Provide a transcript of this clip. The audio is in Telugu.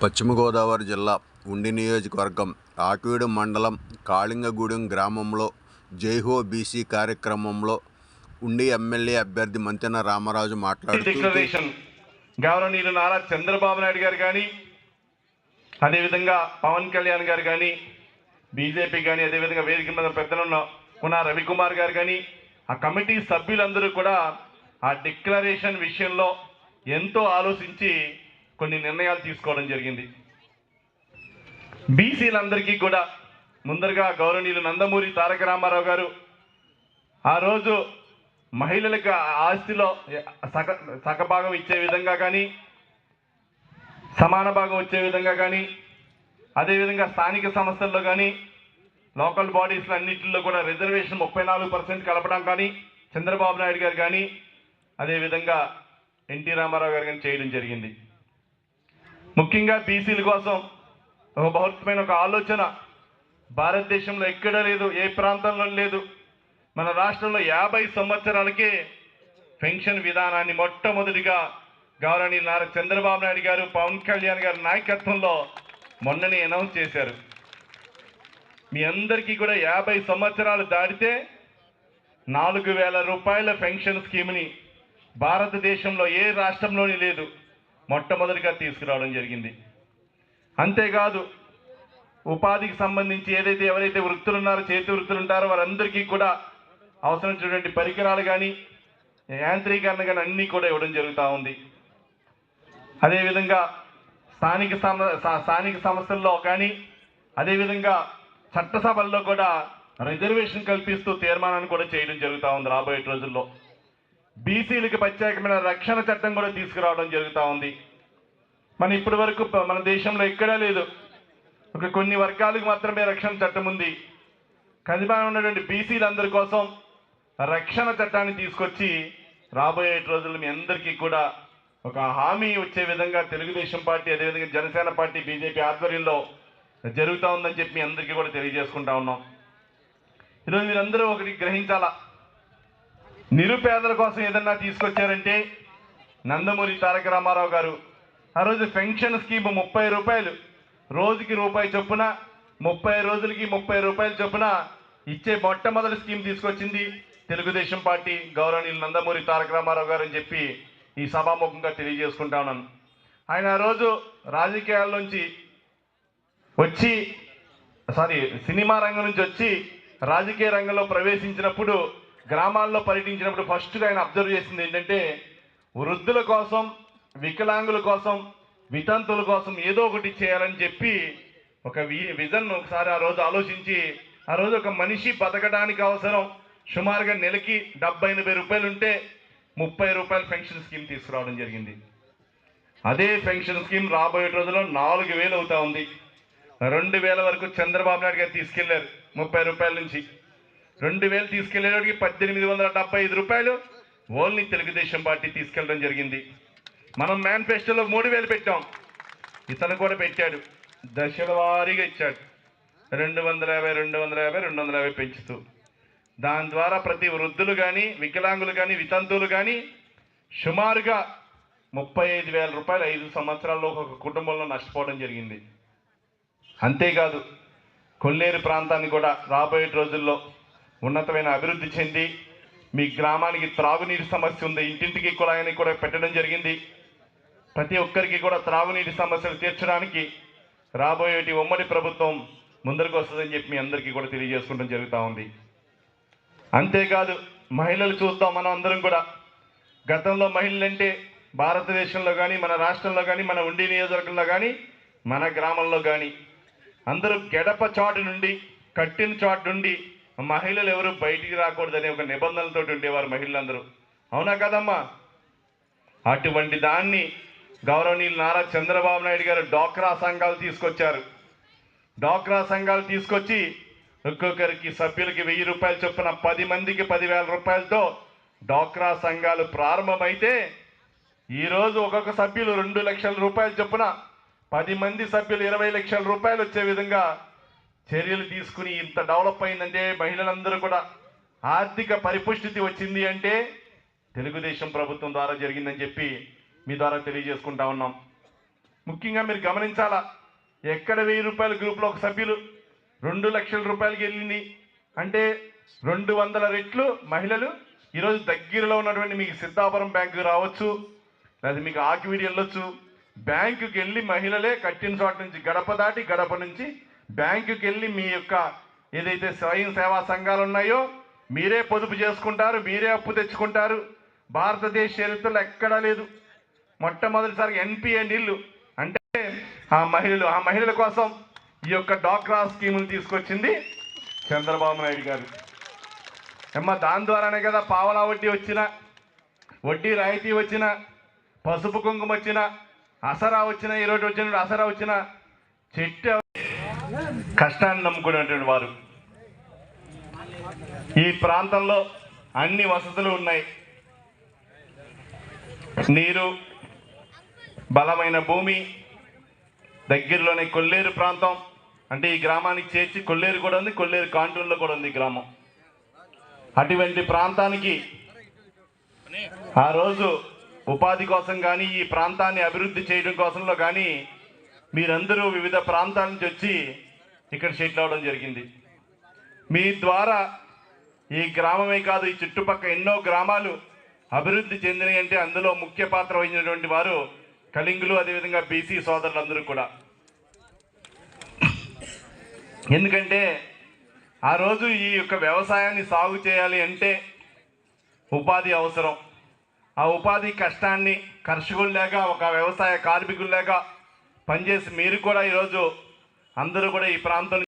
పశ్చిమ గోదావరి జిల్లా ఉండి నియోజకవర్గం ఆకివీడు మండలం కాళింగగూడెం గ్రామంలో జైహో బీసీ కార్యక్రమంలో ఉండి ఎమ్మెల్యే అభ్యర్థి మంతెన రామరాజు మాట్లాడుతూ గౌరవనీయులు నారా చంద్రబాబు నాయుడు గారు కానీ అదేవిధంగా పవన్ కళ్యాణ్ గారు కానీ బీజేపీ కానీ అదేవిధంగా వేదిక మీద పెద్దలున్న కునా రవికుమార్ గారు కానీ ఆ కమిటీ సభ్యులందరూ కూడా ఆ డిక్లరేషన్ విషయంలో ఎంతో ఆలోచించి కొన్ని నిర్ణయాలు తీసుకోవడం జరిగింది. బీసీలందరికీ కూడా ముందరగా గౌరవనీయులు నందమూరి తారక రామారావు గారు ఆ రోజు మహిళలకు ఆస్తిలో సగభాగం ఇచ్చే విధంగా కానీ సమాన భాగం వచ్చే విధంగా కానీ అదేవిధంగా స్థానిక సంస్థల్లో కానీ లోకల్ బాడీస్లో అన్నింటిలో కూడా రిజర్వేషన్ 34% కలపడం కానీ చంద్రబాబు నాయుడు గారు కానీ అదేవిధంగా ఎన్టీ రామారావు గారు కానీ చేయడం జరిగింది. ముఖ్యంగా బీసీల కోసం ఒక బృహత్తమైన ఒక ఆలోచన భారతదేశంలో ఎక్కడ లేదు, ఏ ప్రాంతంలో లేదు. మన రాష్ట్రంలో 50 సంవత్సరాలకే పెన్షన్ విధానాన్ని మొట్టమొదటిగా గౌరవనీయులు నారా చంద్రబాబు నాయుడు గారు పవన్ కళ్యాణ్ గారి నాయకత్వంలో మొన్ననే అనౌన్స్ చేశారు. మీ అందరికీ కూడా 50 సంవత్సరాలు దాటితే 4,000 రూపాయల పెన్షన్ స్కీమ్ని భారతదేశంలో ఏ రాష్ట్రంలోని లేదు, మొట్టమొదటిగా తీసుకురావడం జరిగింది. అంతేకాదు ఉపాధికి సంబంధించి ఎవరైతే వృత్తులు ఉన్నారో, చేతి వృత్తులు ఉంటారో వారందరికీ కూడా అవసరమైనటువంటి పరికరాలు కానీ యాంత్రీకరణ కానీ అన్నీ కూడా ఇవ్వడం జరుగుతూ ఉంది. అదేవిధంగా స్థానిక సంస్థల్లో కానీ అదేవిధంగా చట్టసభల్లో కూడా రిజర్వేషన్ కల్పిస్తూ తీర్మానాన్ని కూడా చేయడం జరుగుతూ ఉంది. రాబోయే రోజుల్లో బీసీలకు ప్రత్యేకమైన రక్షణ చట్టం కూడా తీసుకురావడం జరుగుతూ ఉంది. ఇప్పటి వరకు మన దేశంలో ఎక్కడా లేదు, ఒక కొన్ని వర్గాలకు మాత్రమే రక్షణ చట్టం ఉంది. కనిపాన ఉన్నటువంటి బీసీలందరి కోసం రక్షణ చట్టాన్ని తీసుకొచ్చి రాబోయే రోజుల్లో మీ అందరికీ కూడా ఒక హామీ వచ్చే విధంగా తెలుగుదేశం పార్టీ అదేవిధంగా జనసేన పార్టీ బీజేపీ ఆధ్వర్యంలో జరుగుతూ ఉందని చెప్పి మీ అందరికీ కూడా తెలియజేసుకుంటా ఉన్నాం. ఈరోజు మీరందరూ ఒకటి గ్రహించాలా, నిరుపేదల కోసం ఏదన్నా తీసుకొచ్చారంటే నందమూరి తారక రామారావు గారు ఆ రోజు పెన్షన్ స్కీమ్ 30 రూపాయలు, రోజుకి రూపాయి చొప్పున 30 రోజులకి 30 రూపాయలు చొప్పున ఇచ్చే మొట్టమొదటి స్కీమ్ తీసుకొచ్చింది తెలుగుదేశం పార్టీ గౌరవనీయులు నందమూరి తారక రామారావు గారు అని చెప్పి ఈ సభాముఖంగా తెలియజేసుకుంటా ఉన్నాను. ఆయన ఆ రోజు రాజకీయాల నుంచి వచ్చి సినిమా రంగం నుంచి వచ్చి రాజకీయ రంగంలో ప్రవేశించినప్పుడు గ్రామాల్లో పర్యటించినప్పుడు ఫస్ట్గా ఆయన అబ్జర్వ్ చేసింది ఏంటంటే వృద్ధుల కోసం, వికలాంగుల కోసం, వితంతుల కోసం ఏదో ఒకటి చేయాలని చెప్పి ఒక విజన్ ఒకసారి ఆ రోజు ఆలోచించి ఆ రోజు ఒక మనిషి బతకడానికి అవసరం సుమారుగా నెలకి 70-80 రూపాయలు ఉంటే 30 రూపాయల పెన్షన్ స్కీమ్ తీసుకురావడం జరిగింది. అదే పెన్షన్ స్కీమ్ రాబోయే రోజుల్లో 4,000 అవుతా ఉంది. 2,000 వరకు చంద్రబాబు నాయుడు గారు తీసుకెళ్లారు. 30 రూపాయల నుంచి 2,000 తీసుకెళ్లేవాడికి 1,875 రూపాయలు ఓన్లీ తెలుగుదేశం పార్టీ తీసుకెళ్ళడం జరిగింది. మనం మేనిఫెస్టోలో 3,000 పెట్టాం, ఇతను కూడా పెట్టాడు, దశల వారీగా ఇచ్చాడు 250, 250, 250 పెంచుతూ. దాని ద్వారా ప్రతి వృద్ధులు కానీ, వికలాంగులు కానీ, వితంతువులు కానీ సుమారుగా 35,000 రూపాయలు 5 సంవత్సరాల్లో ఒక కుటుంబంలో నష్టపోవడం జరిగింది. అంతేకాదు కొల్లేరు ప్రాంతాన్ని కూడా రాబోయే రోజుల్లో ఉన్నతమైన అభివృద్ధి చెంది మీ గ్రామానికి త్రాగునీటి సమస్య ఉంది, ఇంటింటికి కుళాయిని కూడా పెట్టడం జరిగింది. ప్రతి ఒక్కరికి కూడా త్రాగునీటి సమస్యలు తీర్చడానికి రాబోయేటి ఉమ్మడి ప్రభుత్వం ముందరకు వస్తుందని చెప్పి మీ అందరికీ కూడా తెలియజేసుకోవడం జరుగుతూ ఉంది. అంతేకాదు మహిళలు చూస్తాం మనం అందరం కూడా, గతంలో మహిళలంటే భారతదేశంలో కానీ మన రాష్ట్రంలో కానీ మన ఉండి నియోజకవర్గంలో కానీ మన గ్రామంలో కానీ అందరూ గడప చాటు నుండి, కట్టిన చాటు నుండి మహిళలు ఎవరు బయటికి రాకూడదనే ఒక నిబంధనలతో ఉండేవారు మహిళలందరూ. అవునా కదమ్మా? అటువంటి దాన్ని గౌరవనీయులు నారా చంద్రబాబు నాయుడు గారు డ్వాక్రా సంఘాలు తీసుకొచ్చారు. డ్వాక్రా సంఘాలు తీసుకొచ్చి ఒక్కొక్కరికి సభ్యులకి 1,000 రూపాయలు చొప్పున 10 మందికి 10,000 రూపాయలతో డ్వాక్రా సంఘాలు ప్రారంభమైతే ఈరోజు ఒక్కొక్క సభ్యులు 2 లక్షల రూపాయలు చొప్పున 10 మంది సభ్యులు 20 లక్షల రూపాయలు వచ్చే విధంగా చర్యలు తీసుకుని ఇంత డెవలప్ అయిందంటే మహిళలందరూ కూడా ఆర్థిక పరిపుష్టి వచ్చింది అంటే తెలుగుదేశం ప్రభుత్వం ద్వారా జరిగిందని చెప్పి మీ ద్వారా తెలియజేసుకుంటా ఉన్నాం. ముఖ్యంగా మీరు గమనించాలా, ఎక్కడ 1000 రూపాయల గ్రూప్లో ఒక సభ్యులు 2 లక్షల రూపాయలకి వెళ్ళింది అంటే 200 రెట్లు మహిళలు ఈరోజు దగ్గరలో ఉన్నటువంటి మీకు సిద్ధాపురం బ్యాంకు రావచ్చు, లేదా మీకు ఆకివీడి వెళ్ళొచ్చు. బ్యాంకుకి వెళ్ళి మహిళలే కట్టిన చోట నుంచి గడప దాటి గడప నుంచి బ్యాంకుకి వెళ్ళి మీ యొక్క ఏదైతే స్వయం సేవా సంఘాలు ఉన్నాయో మీరే పొదుపు చేసుకుంటారు, మీరే అప్పు తెచ్చుకుంటారు. భారతదేశ చరిత్రలో ఎక్కడా లేదు. మొట్టమొదటిసారిగా ఎన్పిఏ నీళ్లు అంటే ఆ మహిళల కోసం ఈ యొక్క డాక్రా స్కీములు తీసుకొచ్చింది చంద్రబాబు నాయుడు గారు. దాని ద్వారానే కదా పావలా వడ్డీ వచ్చిన, వడ్డీ రాయితీ వచ్చిన, పసుపు కుంకుమ వచ్చిన, అసరా వచ్చిన, ఈరోజు వచ్చిన అసరా వచ్చిన చెట్టు కష్టాన్ని నమ్ముకునేటువంటి వారు. ఈ ప్రాంతంలో అన్ని వసతులు ఉన్నాయి. నీరు, బలమైన భూమి, దగ్గరలోనే కొల్లేరు ప్రాంతం అంటే ఈ గ్రామానికి చేర్చి కొల్లేరు కూడా ఉంది, కొల్లేరు కాంటూన్లో కూడా ఉంది గ్రామం. అటువంటి ప్రాంతానికి ఆ రోజు ఉపాధి కోసం కానీ ఈ ప్రాంతాన్ని అభివృద్ధి చేయడం కోసంలో కానీ మీరందరూ వివిధ ప్రాంతాల నుంచి వచ్చి ఇక్కడ సెటిల్ అవ్వడం జరిగింది. మీ ద్వారా ఈ గ్రామమే కాదు ఈ చుట్టుపక్కల ఎన్నో గ్రామాలు అభివృద్ధి చెందినాయి. అంటే అందులో ముఖ్య పాత్ర వహించినటువంటి వారు కళింగులు, అదేవిధంగా బీసీ సోదరులందరూ కూడా. ఎందుకంటే ఆ రోజు ఈ యొక్క వ్యవసాయాన్ని సాగు చేయాలి అంటే ఉపాధి అవసరం. ఆ ఉపాధి కష్టాన్ని కర్షకుల్లాగా ఒక వ్యవసాయ కార్మికుల్లాగా పనిచేసి మీరు కూడా ఈరోజు అందరూ కూడా ఈ ప్రాంతం